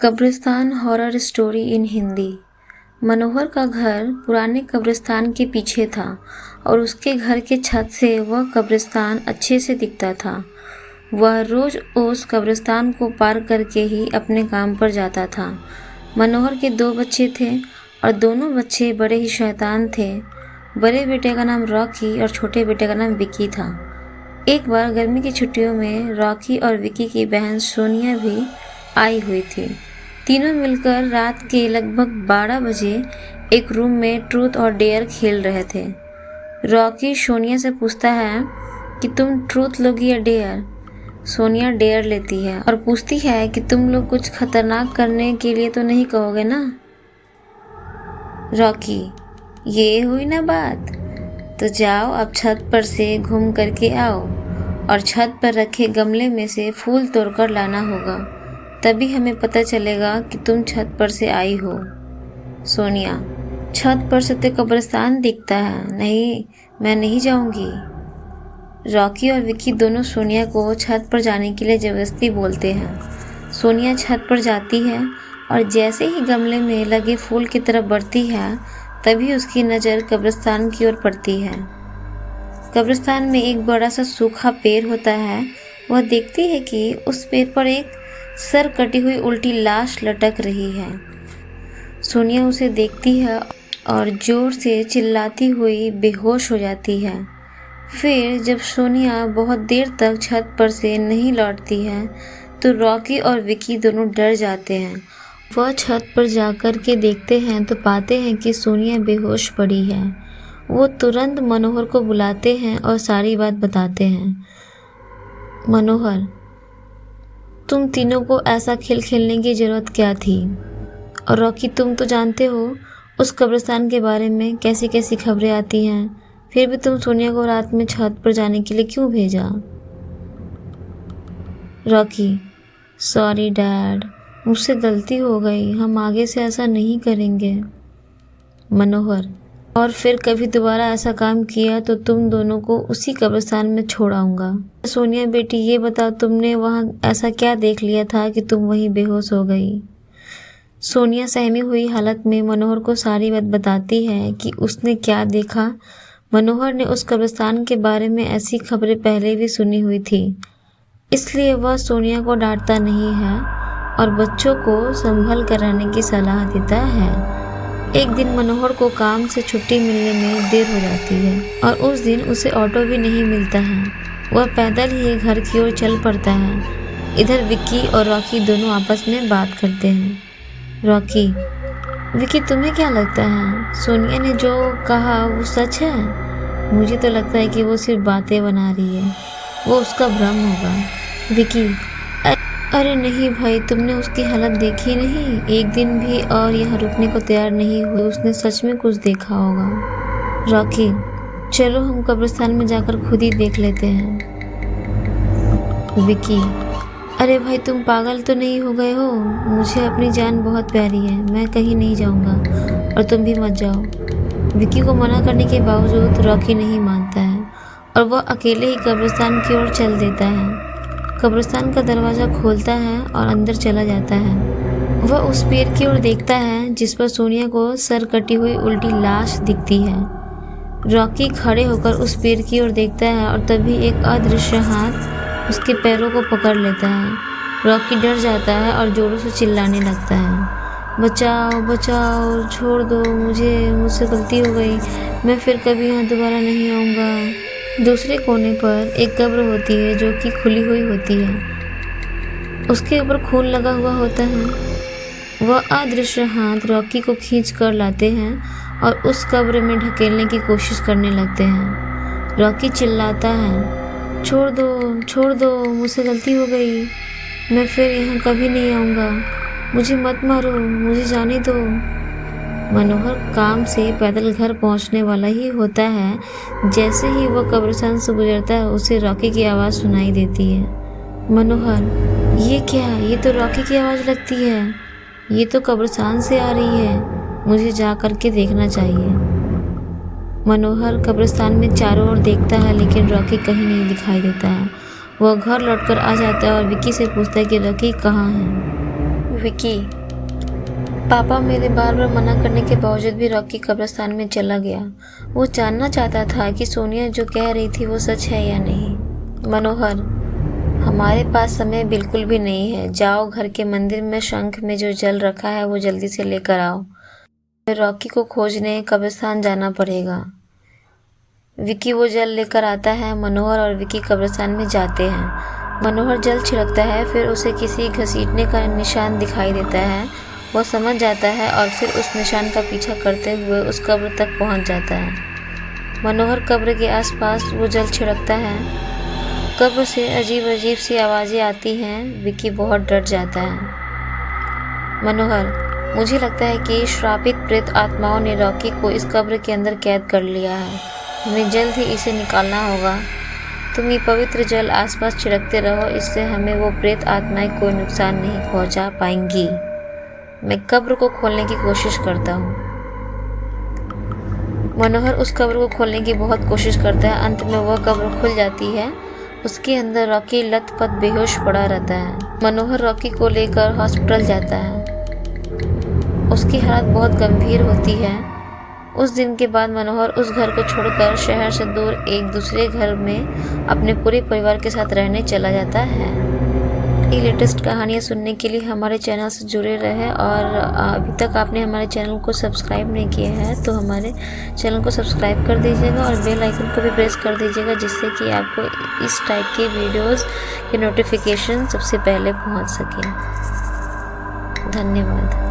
कब्रिस्तान horror story in Hindi. मनोहर का घर पुराने कब्रिस्तान के पीछे था और उसके घर के छत से वह कब्रिस्तान अच्छे से दिखता था। वह रोज़ उस कब्रिस्तान को पार करके ही अपने काम पर जाता था। मनोहर के 2 बच्चे थे और दोनों बच्चे बड़े ही शैतान थे। बड़े बेटे का नाम रॉकी और छोटे बेटे का नाम विकी था। एक बार गर्मी की छुट्टियों में रॉकी और विकी की बहन सोनिया भी आई हुई थी। तीनों मिलकर रात के लगभग 12 बजे एक रूम में ट्रूथ और डेयर खेल रहे थे। रॉकी सोनिया से पूछता है कि तुम ट्रूथ लोगी या डेयर। सोनिया डेयर लेती है और पूछती है कि तुम लोग कुछ खतरनाक करने के लिए तो नहीं कहोगे ना। रॉकी, ये हुई ना बात, तो जाओ अब छत पर से घूम करके आओ और छत पर रखे गमले में से फूल तोड़कर लाना होगा, तभी हमें पता चलेगा कि तुम छत पर से आई हो। सोनिया, छत पर से तो कब्रिस्तान दिखता है, नहीं मैं नहीं जाऊंगी। रॉकी और विकी दोनों सोनिया को छत पर जाने के लिए ज़बरदस्ती बोलते हैं। सोनिया छत पर जाती है और जैसे ही गमले में लगे फूल की तरफ बढ़ती है तभी उसकी नज़र कब्रिस्तान की ओर पड़ती है। कब्रिस्तान में एक बड़ा सा सूखा पेड़ होता है। वह देखती है कि उस पेड़ पर एक सर कटी हुई उल्टी लाश लटक रही है। सोनिया उसे देखती है और जोर से चिल्लाती हुई बेहोश हो जाती है। फिर जब सोनिया बहुत देर तक छत पर से नहीं लौटती है तो रॉकी और विकी दोनों डर जाते हैं। वह छत पर जाकर के देखते हैं तो पाते हैं कि सोनिया बेहोश पड़ी है। वो तुरंत मनोहर को बुलाते हैं और सारी बात बताते हैं। मनोहर, तुम तीनों को ऐसा खेल खेलने की ज़रूरत क्या थी? और रॉकी, तुम तो जानते हो उस कब्रिस्तान के बारे में कैसी कैसी खबरें आती हैं, फिर भी तुम सोनिया को रात में छत पर जाने के लिए क्यों भेजा? रॉकी, सॉरी डैड, मुझसे गलती हो गई, हम आगे से ऐसा नहीं करेंगे। मनोहर, और फिर कभी दोबारा ऐसा काम किया तो तुम दोनों को उसी कब्रिस्तान में छोड़ आऊँगा। सोनिया बेटी, ये बताओ तुमने वहाँ ऐसा क्या देख लिया था कि तुम वहीं बेहोश हो गई? सोनिया सहमी हुई हालत में मनोहर को सारी बात बताती है कि उसने क्या देखा। मनोहर ने उस कब्रिस्तान के बारे में ऐसी खबरें पहले भी सुनी हुई थी, इसलिए वह सोनिया को डांटता नहीं है और बच्चों को संभल कर रहने की सलाह देता है। एक दिन मनोहर को काम से छुट्टी मिलने में देर हो जाती है और उस दिन उसे ऑटो भी नहीं मिलता है। वह पैदल ही घर की ओर चल पड़ता है। इधर विक्की और रॉकी दोनों आपस में बात करते हैं। रॉकी, विक्की, तुम्हें क्या लगता है सोनिया ने जो कहा वो सच है? मुझे तो लगता है कि वो सिर्फ बातें बना रही है, वो उसका भ्रम होगा। विक्की, अरे नहीं भाई, तुमने उसकी हालत देखी नहीं, एक दिन भी और यहाँ रुकने को तैयार नहीं हुई, उसने सच में कुछ देखा होगा। रॉकी, चलो हम कब्रिस्तान में जाकर खुद ही देख लेते हैं। विकी, अरे भाई तुम पागल तो नहीं हो गए हो? मुझे अपनी जान बहुत प्यारी है, मैं कहीं नहीं जाऊँगा और तुम भी मत जाओ। विकी को मना करने के बावजूद रॉकी नहीं मानता है और वह अकेले ही कब्रिस्तान की ओर चल देता है। कब्रिस्तान का दरवाज़ा खोलता है और अंदर चला जाता है। वह उस पेड़ की ओर देखता है जिस पर सोनिया को सर कटी हुई उल्टी लाश दिखती है। रॉकी खड़े होकर उस पेड़ की ओर देखता है और तभी एक अदृश्य हाथ उसके पैरों को पकड़ लेता है। रॉकी डर जाता है और जोरों से चिल्लाने लगता है, बचाओ बचाओ, छोड़ दो मुझसे गलती हो गई, मैं फिर कभी यहाँ दोबारा नहीं आऊँगा। दूसरे कोने पर एक कब्र होती है जो कि खुली हुई होती है। उसके ऊपर खून लगा हुआ होता है। वह अदृश्य हाथ रॉकी को खींच कर लाते हैं और उस कब्र में ढकेलने की कोशिश करने लगते हैं। रॉकी चिल्लाता है, छोड़ दो, मुझसे गलती हो गई, मैं फिर यहाँ कभी नहीं आऊँगा, मुझे मत मारो, मुझे जाने दो। मनोहर काम से पैदल घर पहुंचने वाला ही होता है। जैसे ही वह कब्रिस्तान से गुजरता है उसे रॉकी की आवाज़ सुनाई देती है। मनोहर, ये क्या? ये तो रॉकी की आवाज़ लगती है, ये तो कब्रिस्तान से आ रही है, मुझे जा कर के देखना चाहिए। मनोहर कब्रिस्तान में चारों ओर देखता है लेकिन रॉकी कहीं नहीं दिखाई देता है। वह घर लौटकर आ जाता है और विक्की से पूछता है कि रॉकी कहाँ है। विकी। पापा मेरे बार बार मना करने के बावजूद भी रॉकी कब्रिस्तान में चला गया। वो जानना चाहता था कि सोनिया जो कह रही थी वो सच है या नहीं। मनोहर, हमारे पास समय बिल्कुल भी नहीं है। जाओ, घर के मंदिर में शंख में जो जल रखा है वो जल्दी से लेकर आओ। रॉकी को खोजने कब्रिस्तान जाना पड़ेगा। विकी वो जल लेकर आता है। मनोहर और विकी कब्रिस्तान में जाते हैं। मनोहर जल छिड़कता है, फिर उसे किसी घसीटने का निशान दिखाई देता है। वह समझ जाता है और फिर उस निशान का पीछा करते हुए उस कब्र तक पहुंच जाता है। मनोहर कब्र के आसपास वो जल छिड़कता है। कब्र से अजीब अजीब सी आवाज़ें आती हैं। विकी बहुत डर जाता है। मनोहर, मुझे लगता है कि श्रापित प्रेत आत्माओं ने रॉकी को इस कब्र के अंदर कैद कर लिया है। हमें जल्द ही इसे निकालना होगा। तुम ये पवित्र जल आसपास छिड़कते रहो, इससे हमें वो प्रेत आत्माएं कोई नुकसान नहीं पहुंचा पाएंगी। मैं कब्र को खोलने की कोशिश करता हूँ। मनोहर उस कब्र को खोलने की बहुत कोशिश करता है। अंत में वह कब्र खुल जाती है। उसके अंदर रॉकी लथपथ बेहोश पड़ा रहता है। मनोहर रॉकी को लेकर हॉस्पिटल जाता है। उसकी हालत बहुत गंभीर होती है। उस दिन के बाद मनोहर उस घर को छोड़कर शहर से दूर एक दूसरे घर में अपने पूरे परिवार के साथ रहने चला जाता है। ये लेटेस्ट कहानियाँ सुनने के लिए हमारे चैनल से जुड़े रहें और अभी तक आपने हमारे चैनल को सब्सक्राइब नहीं किया है तो हमारे चैनल को सब्सक्राइब कर दीजिएगा और बेल आइकन को भी प्रेस कर दीजिएगा, जिससे कि आपको इस टाइप के वीडियोस के नोटिफिकेशन सबसे पहले पहुंच सके। धन्यवाद।